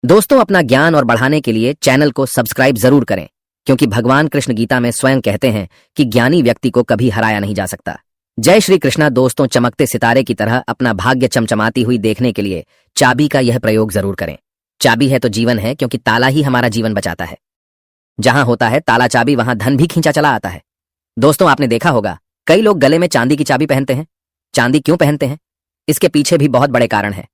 दोस्तों, अपना ज्ञान और बढ़ाने के लिए चैनल को सब्सक्राइब जरूर करें, क्योंकि भगवान कृष्ण गीता में स्वयं कहते हैं कि ज्ञानी व्यक्ति को कभी हराया नहीं जा सकता। जय श्री कृष्णा। दोस्तों, चमकते सितारे की तरह अपना भाग्य चमचमाती हुई देखने के लिए चाबी का यह प्रयोग जरूर करें। चाबी है तो जीवन है, क्योंकि ताला ही हमारा जीवन बचाता है। जहां होता है ताला चाबी, वहां धन भी खींचा चला आता है। दोस्तों, आपने देखा होगा कई लोग गले में चांदी की चाबी पहनते हैं। चांदी क्यों पहनते हैं? इसके पीछे भी बहुत बड़े कारण है।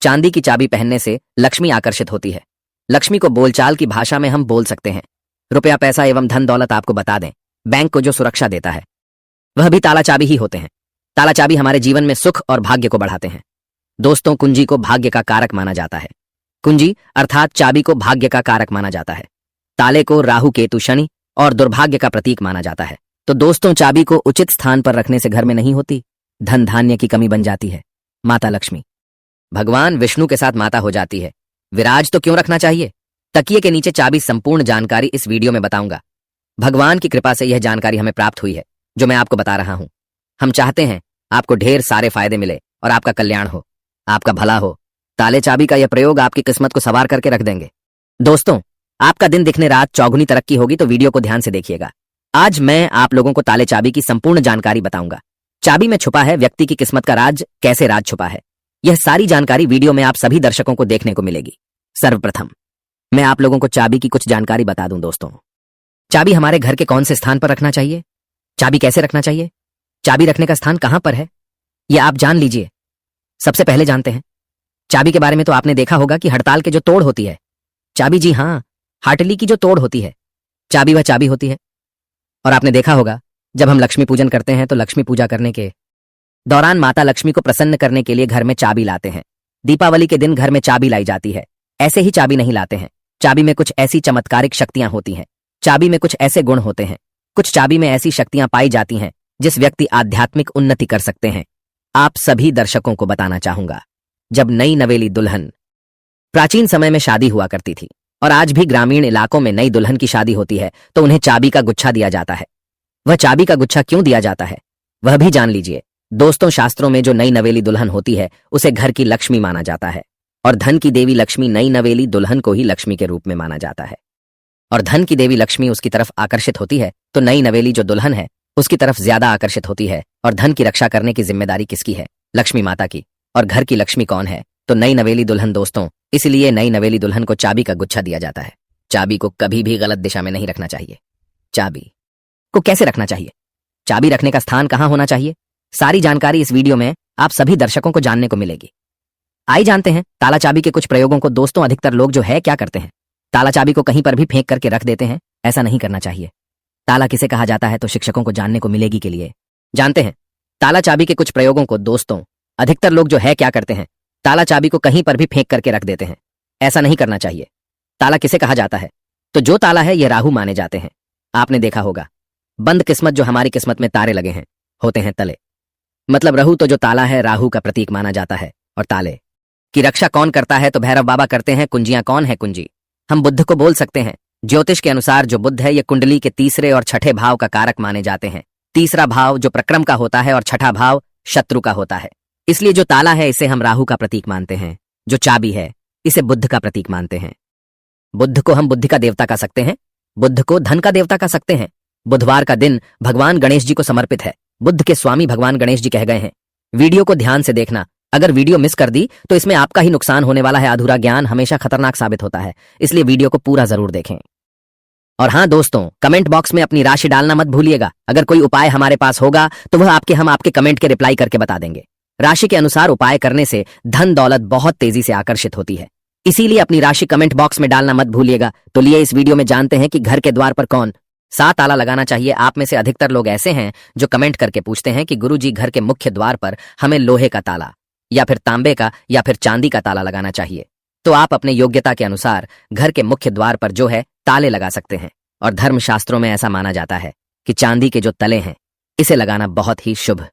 चांदी की चाबी पहनने से लक्ष्मी आकर्षित होती है। लक्ष्मी को बोलचाल की भाषा में हम बोल सकते हैं। रुपया, पैसा एवं धन दौलत आपको बता दें, बैंक को जो सुरक्षा देता है वह भी ताला चाबी ही होते हैं। ताला चाबी हमारे जीवन में सुख और भाग्य को बढ़ाते हैं। दोस्तों, कुंजी को भाग्य का कारक माना जाता है। कुंजी अर्थात चाबी को भाग्य का कारक माना जाता है। ताले को राहु, केतु, शनि और दुर्भाग्य का प्रतीक माना जाता है। तो दोस्तों, चाबी को उचित स्थान पर रखने से घर में नहीं होती धन धान्य की कमी बन जाती है। माता लक्ष्मी भगवान विष्णु के साथ माता हो जाती है। विराज तो क्यों रखना चाहिए? तकिए के नीचे चाबी संपूर्ण जानकारी इस वीडियो में बताऊंगा। भगवान की कृपा से यह जानकारी हमें प्राप्त हुई है जो मैं आपको बता रहा हूं। हम चाहते हैं आपको ढेर सारे फायदे मिले और आपका कल्याण हो, आपका भला हो। ताले चाबी का यह प्रयोग आपकी किस्मत को सवार करके रख देंगे। दोस्तों, आपका दिन दिखने रात चौगुनी तरक्की होगी, तो वीडियो को ध्यान से देखिएगा। आज मैं आप लोगों को ताले चाबी की संपूर्ण जानकारी बताऊंगा। चाबी में छुपा है व्यक्ति की किस्मत का राज, कैसे राज छुपा है, यह सारी जानकारी वीडियो में आप सभी दर्शकों को देखने को मिलेगी। सर्वप्रथम मैं आप लोगों को चाबी की कुछ जानकारी बता दूं। दोस्तों, चाबी हमारे घर के कौन से स्थान पर रखना चाहिए, चाबी कैसे रखना चाहिए, चाबी रखने का स्थान कहां पर है, यह आप जान लीजिए। सबसे पहले जानते हैं चाबी के बारे में। तो आपने देखा होगा कि हड़ताल के जो तोड़ होती है चाबी, जी हां, हाटली की जो तोड़ होती है चाबी, वह चाबी होती है। और आपने देखा होगा जब हम लक्ष्मी पूजन करते हैं तो लक्ष्मी पूजा करने के दौरान माता लक्ष्मी को प्रसन्न करने के लिए घर में चाबी लाते हैं। दीपावली के दिन घर में चाबी लाई जाती है। ऐसे ही चाबी नहीं लाते हैं। चाबी में कुछ ऐसी चमत्कारिक शक्तियां होती हैं। चाबी में कुछ ऐसे गुण होते हैं। कुछ चाबी में ऐसी शक्तियां पाई जाती हैं जिस व्यक्ति आध्यात्मिक उन्नति कर सकते हैं। आप सभी दर्शकों को बताना चाहूंगा, जब नई नवेली दुल्हन प्राचीन समय में शादी हुआ करती थी और आज भी ग्रामीण इलाकों में नई दुल्हन की शादी होती है तो उन्हें चाबी का गुच्छा दिया जाता है। वह चाबी का गुच्छा क्यों दिया जाता है वह भी जान लीजिए। दोस्तों, शास्त्रों में जो नई नवेली दुल्हन होती है उसे घर की लक्ष्मी माना जाता है और धन की देवी लक्ष्मी नई नवेली दुल्हन को ही लक्ष्मी के रूप में माना जाता है। और धन की देवी लक्ष्मी उसकी तरफ आकर्षित होती है तो नई नवेली जो दुल्हन है उसकी तरफ ज्यादा आकर्षित होती है। और धन की रक्षा करने की जिम्मेदारी किसकी है? लक्ष्मी माता की। और घर की लक्ष्मी कौन है? तो नई नवेली दुल्हन। दोस्तों, इसलिए नई नवेली दुल्हन को चाबी का गुच्छा दिया जाता है। चाबी को कभी भी गलत दिशा में नहीं रखना चाहिए। चाबी को कैसे रखना चाहिए, चाबी रखने का स्थान कहां होना चाहिए, सारी जानकारी इस वीडियो में आप सभी दर्शकों को जानने को मिलेगी। आइए जानते हैं ताला चाबी के कुछ प्रयोगों को। दोस्तों, अधिकतर लोग जो है क्या करते हैं, ताला चाबी को कहीं पर भी फेंक करके रख देते हैं। ऐसा नहीं करना चाहिए। ताला किसे कहा जाता है तो शिक्षकों को जानने को मिलेगी के लिए जानते हैं ताला चाबी के कुछ प्रयोगों को। दोस्तों, अधिकतर लोग जो है क्या करते हैं, ताला चाबी को कहीं पर भी फेंक करके रख देते हैं। ऐसा नहीं करना चाहिए। ताला किसे कहा जाता है तो जो ताला है ये राहु माने जाते हैं। आपने देखा होगा बंद किस्मत जो हमारी किस्मत में तारे लगे हैं होते हैं तले। मतलब राहु तो जो ताला है राहु का प्रतीक माना जाता है। और ताले की रक्षा कौन करता है तो भैरव बाबा करते हैं। कुंजियां कौन है? कुंजी हम बुद्ध को बोल सकते हैं। ज्योतिष के अनुसार जो बुद्ध है ये कुंडली के तीसरे और छठे भाव का कारक माने जाते हैं। तीसरा भाव जो प्रक्रम का होता है और छठा भाव शत्रु का होता है। इसलिए जो ताला है इसे हम राहु का प्रतीक मानते हैं। जो चाबी है इसे बुद्ध का प्रतीक मानते हैं। बुद्ध को हम बुद्धि का देवता कह सकते हैं। बुद्ध को धन का देवता कह सकते हैं। बुधवार का दिन भगवान गणेश जी को समर्पित है। बुद्ध के स्वामी भगवान गणेश जी कह गए हैं। वीडियो को ध्यान से देखना। अगर वीडियो मिस कर दी तो इसमें आपका ही नुकसान होने वाला है। अधूरा ज्ञान हमेशा खतरनाक साबित होता है, इसलिए वीडियो को पूरा जरूर देखें। और हाँ दोस्तों, कमेंट बॉक्स में अपनी राशि डालना मत भूलिएगा। अगर कोई उपाय हमारे पास होगा तो वह हम आपके कमेंट के रिप्लाई करके बता देंगे। राशि के अनुसार उपाय करने से धन दौलत बहुत तेजी से आकर्षित होती है, इसीलिए अपनी राशि कमेंट बॉक्स में डालना मत भूलिएगा। तो लिए इस वीडियो में जानते हैं कि घर के द्वार पर कौन सा ताला लगाना चाहिए। आप में से अधिकतर लोग ऐसे हैं जो कमेंट करके पूछते हैं कि गुरुजी, घर के मुख्य द्वार पर हमें लोहे का ताला या फिर तांबे का या फिर चांदी का ताला लगाना चाहिए। तो आप अपने योग्यता के अनुसार घर के मुख्य द्वार पर जो है ताले लगा सकते हैं। और धर्मशास्त्रों में ऐसा माना जाता है कि चांदी के जो तले हैं इसे लगाना बहुत ही शुभ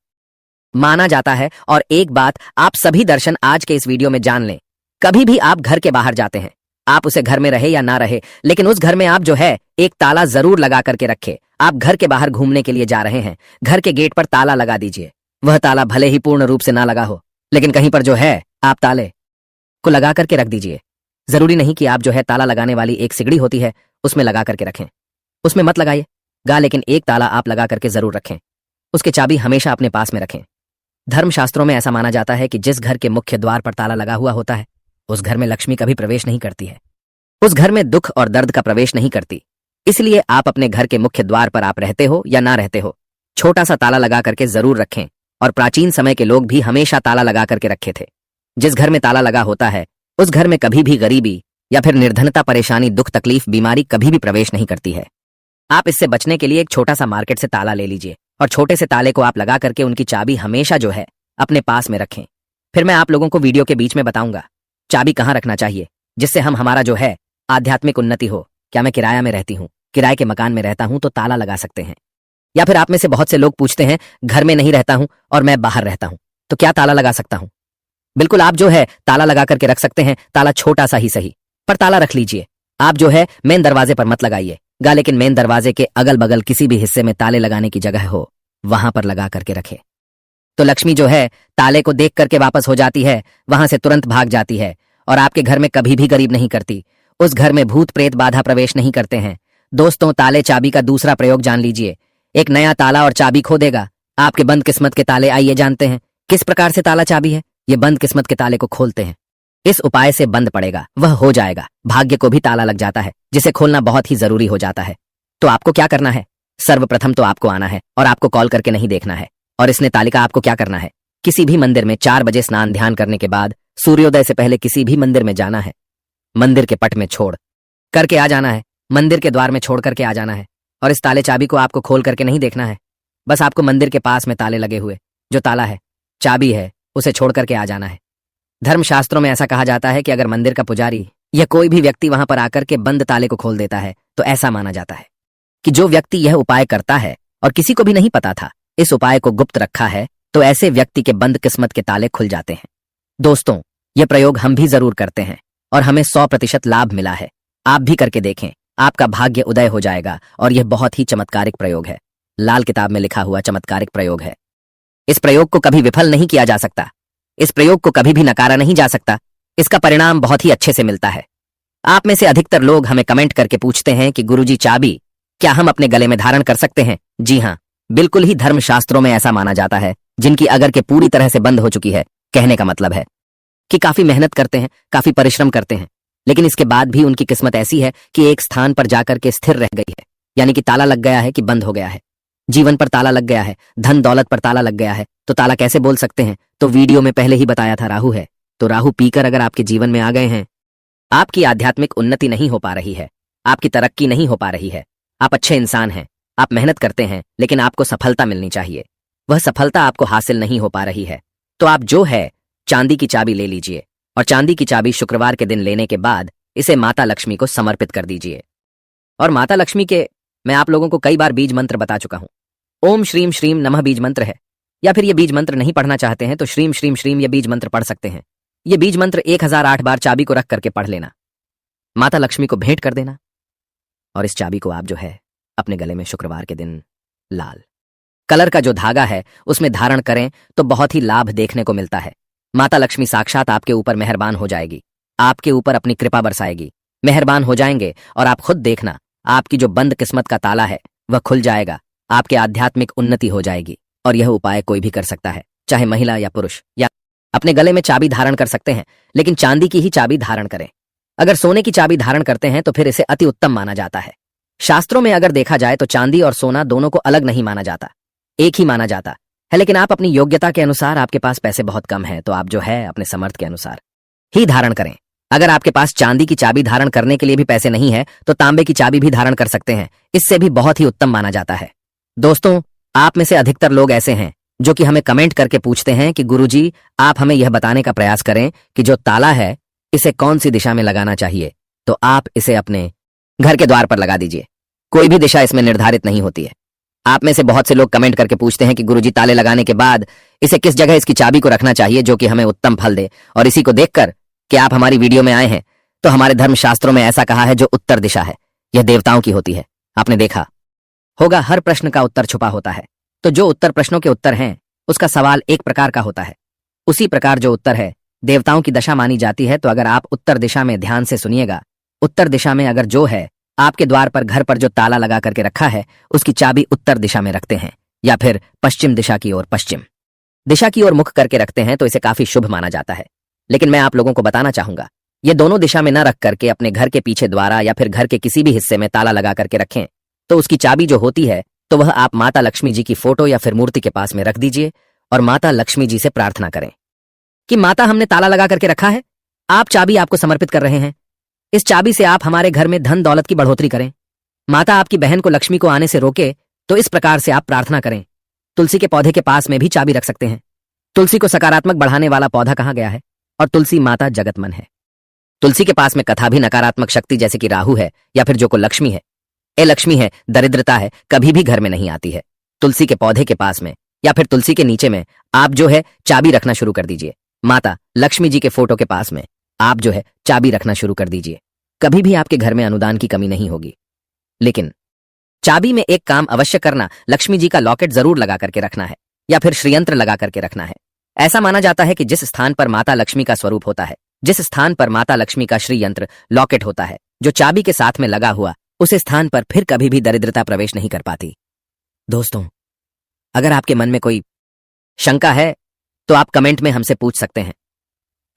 माना जाता है। और एक बात आप सभी दर्शन आज के इस वीडियो में जान लें, कभी भी आप घर के बाहर जाते हैं, आप उसे घर में रहे या ना रहे, लेकिन उस घर में आप जो है एक ताला जरूर लगा करके रखे। आप घर के बाहर घूमने के लिए जा रहे हैं, घर के गेट पर ताला लगा दीजिए। वह ताला भले ही पूर्ण रूप से ना लगा हो, लेकिन कहीं पर जो है आप ताले को लगा करके रख दीजिए। जरूरी नहीं कि आप जो है ताला लगाने वाली एक सिगड़ी होती है उसमें लगा करके रखें, उसमें मत लगाइए लेकिन एक ताला आप लगा करके जरूर रखें। उसकी चाबी हमेशा अपने पास में रखें। धर्मशास्त्रों में ऐसा माना जाता है कि जिस घर के मुख्य द्वार पर ताला लगा हुआ होता है उस घर में लक्ष्मी कभी प्रवेश नहीं करती है, उस घर में दुख और दर्द का प्रवेश नहीं करती। इसलिए आप अपने घर के मुख्य द्वार पर आप रहते हो या ना रहते हो, छोटा सा ताला लगा करके जरूर रखें। और प्राचीन समय के लोग भी हमेशा ताला लगा करके रखे थे। जिस घर में ताला लगा होता है उस घर में कभी भी गरीबी या फिर निर्धनता, परेशानी, दुख, तकलीफ, बीमारी कभी भी प्रवेश नहीं करती है। आप इससे बचने के लिए एक छोटा सा मार्केट से ताला ले लीजिए और छोटे से ताले को आप लगा करके उनकी चाबी हमेशा जो है अपने पास में रखें। फिर मैं आप लोगों को वीडियो के बीच में बताऊंगा चाबी कहाँ रखना चाहिए जिससे हमारा जो है आध्यात्मिक उन्नति हो। क्या मैं किराया में रहती हूँ, किराए के मकान में रहता हूँ तो ताला लगा सकते हैं। या फिर आप में से बहुत से लोग पूछते हैं घर में नहीं रहता हूं और मैं बाहर रहता हूं तो क्या ताला लगा सकता हूं? बिल्कुल, आप जो है ताला लगा करके रख सकते हैं। ताला छोटा सा ही सही पर ताला रख लीजिए। आप जो है मेन दरवाजे पर मत लगाइए लेकिन मेन दरवाजे के अगल बगल किसी भी हिस्से में ताले लगाने की जगह हो वहां पर लगा करके रखे तो लक्ष्मी जो है ताले को देख करके वापस हो जाती है, वहां से तुरंत भाग जाती है और आपके घर में कभी भी गरीब नहीं करती। उस घर में भूत प्रेत बाधा प्रवेश नहीं करते हैं। दोस्तों, ताले चाबी का दूसरा प्रयोग जान लीजिए। एक नया ताला और चाबी खो देगा आपके बंद किस्मत के ताले। आइए जानते हैं किस प्रकार से ताला चाबी है ये बंद किस्मत के ताले को खोलते हैं। इस उपाय से बंद पड़ेगा, वह हो जाएगा। भाग्य को भी ताला लग जाता है जिसे खोलना बहुत ही जरूरी हो जाता है। तो आपको क्या करना है? सर्वप्रथम तो आपको आना है और आपको कॉल करके नहीं देखना है। और इसने तालिका आपको क्या करना है, किसी भी मंदिर में 4 बजे स्नान ध्यान करने के बाद सूर्योदय से पहले किसी भी मंदिर में जाना है। मंदिर के पट में छोड़ करके आ जाना है, मंदिर के द्वार में छोड़ करके आ जाना है। और इस ताले चाबी को आपको खोल करके नहीं देखना है, बस आपको मंदिर के पास में ताले लगे हुए जो ताला है, चाबी है, उसे छोड़ करके आ जाना है। धर्मशास्त्रों में ऐसा कहा जाता है कि अगर मंदिर का पुजारी या कोई भी व्यक्ति वहां पर आकर के बंद ताले को खोल देता है तो ऐसा माना जाता है कि जो व्यक्ति यह उपाय करता है और किसी को भी नहीं पता था, इस उपाय को गुप्त रखा है, तो ऐसे व्यक्ति के बंद किस्मत के ताले खुल जाते हैं। दोस्तों, यह प्रयोग हम भी जरूर करते हैं और हमें 100% लाभ मिला है। आप भी करके देखें, आपका भाग्य उदय हो जाएगा। और यह बहुत ही चमत्कारिक प्रयोग है, लाल किताब में लिखा हुआ चमत्कारिक प्रयोग है। इस प्रयोग को कभी विफल नहीं किया जा सकता, इस प्रयोग को कभी भी नकारा नहीं जा सकता। इसका परिणाम बहुत ही अच्छे से मिलता है। आप में से अधिकतर लोग हमें कमेंट करके पूछते हैं कि गुरुजी, चाबी क्या हम अपने गले में धारण कर सकते हैं? जी हाँ, बिल्कुल ही। धर्मशास्त्रों में ऐसा माना जाता है जिनकी अगर के पूरी तरह से बंद हो चुकी है, कहने का मतलब है कि काफी मेहनत करते हैं, काफी परिश्रम करते हैं, लेकिन इसके बाद भी उनकी किस्मत ऐसी है कि एक स्थान पर जाकर के स्थिर रह गई है। यानी कि ताला लग गया है कि बंद हो गया है। जीवन पर ताला लग गया है, धन दौलत पर ताला लग गया है। तो ताला कैसे बोल सकते हैं? तो वीडियो में पहले ही बताया था, राहु है। तो राहु पीकर अगर आपके जीवन में आ गए हैं, आपकी आध्यात्मिक उन्नति नहीं हो पा रही है, आपकी तरक्की नहीं हो पा रही है। आप अच्छे इंसान हैं, आप मेहनत करते हैं, लेकिन आपको सफलता मिलनी चाहिए, वह सफलता आपको हासिल नहीं हो पा रही है। तो आप जो है चांदी की चाबी ले लीजिए और चांदी की चाबी शुक्रवार के दिन लेने के बाद इसे माता लक्ष्मी को समर्पित कर दीजिए। और माता लक्ष्मी के मैं आप लोगों को कई बार बीज मंत्र बता चुका हूं। ओम श्रीम श्रीम नमः बीज मंत्र है, या फिर ये बीज मंत्र नहीं पढ़ना चाहते हैं तो श्रीम श्रीम श्रीम ये बीज मंत्र पढ़ सकते हैं। ये बीज मंत्र 1008 बार चाबी को रख करके पढ़ लेना, माता लक्ष्मी को भेंट कर देना। और इस चाबी को आप जो है अपने गले में शुक्रवार के दिन लाल कलर का जो धागा है उसमें धारण करें तो बहुत ही लाभ देखने को मिलता है। माता लक्ष्मी साक्षात आपके ऊपर मेहरबान हो जाएगी, आपके ऊपर अपनी कृपा बरसाएगी, मेहरबान हो जाएंगे। और आप खुद देखना, आपकी जो बंद किस्मत का ताला है वह खुल जाएगा, आपके आध्यात्मिक उन्नति हो जाएगी। और यह उपाय कोई भी कर सकता है, चाहे महिला या पुरुष। या अपने गले में चाबी धारण कर सकते हैं, लेकिन चांदी की ही चाबी धारण करें। अगर सोने की चाबी धारण करते हैं तो फिर इसे अति उत्तम माना जाता है। शास्त्रों में अगर देखा जाए तो चांदी और सोना दोनों को अलग नहीं माना जाता, एक ही माना जाता है। लेकिन आप अपनी योग्यता के अनुसार, आपके पास पैसे बहुत कम है तो आप जो है अपने समर्थ के अनुसार ही धारण करें। अगर आपके पास चांदी की चाबी धारण करने के लिए भी पैसे नहीं है तो तांबे की चाबी भी धारण कर सकते हैं, इससे भी बहुत ही उत्तम माना जाता है। दोस्तों, आप में से अधिकतर लोग ऐसे हैं जो कि हमें कमेंट करके पूछते हैं कि गुरुजी, आप हमें यह बताने का प्रयास करें कि जो ताला है इसे कौन सी दिशा में लगाना चाहिए। तो आप इसे अपने घर के द्वार पर लगा दीजिए, कोई भी दिशा इसमें निर्धारित नहीं होती है। आप में से बहुत से लोग कमेंट करके पूछते हैं कि गुरुजी, ताले लगाने के बाद इसे किस जगह इसकी चाबी को रखना चाहिए जो कि हमें उत्तम फल दे। और इसी को देखकर कि आप हमारी वीडियो में आए हैं तो हमारे धर्मशास्त्रों में ऐसा कहा है जो उत्तर दिशा है यह देवताओं की होती है। आपने देखा होगा हर प्रश्न का उत्तर छुपा होता है, तो जो उत्तर प्रश्नों के उत्तर हैं उसका सवाल एक प्रकार का होता है, उसी प्रकार जो उत्तर है देवताओं की दशा मानी जाती है, तो अगर आप उत्तर दिशा में ध्यान से सुनिएगा, उत्तर दिशा में अगर जो है आपके द्वार पर घर पर जो ताला लगा करके रखा है उसकी चाबी उत्तर दिशा में रखते हैं या फिर पश्चिम दिशा की ओर पश्चिम दिशा की ओर मुख करके रखते हैं तो इसे काफी शुभ माना जाता है। लेकिन मैं आप लोगों को बताना चाहूंगा, ये दोनों दिशा में न रख करके अपने घर के पीछे द्वारा या फिर घर के किसी भी हिस्से में ताला लगा करके रखें तो उसकी चाबी जो होती है तो वह आप माता लक्ष्मी जी की फोटो या फिर मूर्ति के पास में रख दीजिए और माता लक्ष्मी जी से प्रार्थना करें कि माता, हमने ताला लगा करके रखा है, आप चाबी आपको समर्पित कर रहे हैं, इस चाबी से आप हमारे घर में धन दौलत की बढ़ोतरी करें। माता आपकी बहन को लक्ष्मी को आने से रोके, तो इस प्रकार से आप प्रार्थना करें। तुलसी के पौधे के पास में भी चाबी रख सकते हैं। तुलसी को सकारात्मक बढ़ाने वाला पौधा कहा गया है और तुलसी माता जगतमन है। तुलसी के पास में कथा भी नकारात्मक शक्ति जैसे कि राहु है या फिर जो को लक्ष्मी है, लक्ष्मी है, दरिद्रता है, कभी भी घर में नहीं आती है। तुलसी के पौधे के पास में या फिर तुलसी के नीचे में आप जो है चाबी रखना शुरू कर दीजिए। माता लक्ष्मी जी के फोटो के पास में आप जो है चाबी रखना शुरू कर दीजिए। कभी भी आपके घर में अनुदान की कमी नहीं होगी। लेकिन चाबी में एक काम अवश्य करना, लक्ष्मी जी का लॉकेट जरूर लगा करके रखना है या फिर श्रीयंत्र लगा करके रखना है। ऐसा माना जाता है कि जिस स्थान पर माता लक्ष्मी का स्वरूप होता है, जिस स्थान पर माता लक्ष्मी का श्रीयंत्र लॉकेट होता है जो चाबी के साथ में लगा हुआ, उस स्थान पर फिर कभी भी दरिद्रता प्रवेश नहीं कर पाती। दोस्तों, अगर आपके मन में कोई शंका है तो आप कमेंट में हमसे पूछ सकते हैं।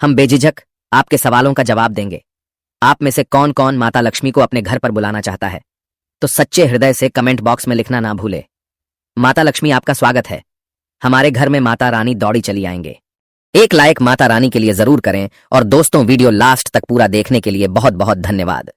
हम बेझिझक आपके सवालों का जवाब देंगे। आप में से कौन कौन माता लक्ष्मी को अपने घर पर बुलाना चाहता है तो सच्चे हृदय से कमेंट बॉक्स में लिखना ना भूले। माता लक्ष्मी आपका स्वागत है। हमारे घर में माता रानी दौड़ी चली आएंगे। एक लाइक माता रानी के लिए जरूर करें और दोस्तों, वीडियो लास्ट तक पूरा देखने के लिए बहुत बहुत धन्यवाद।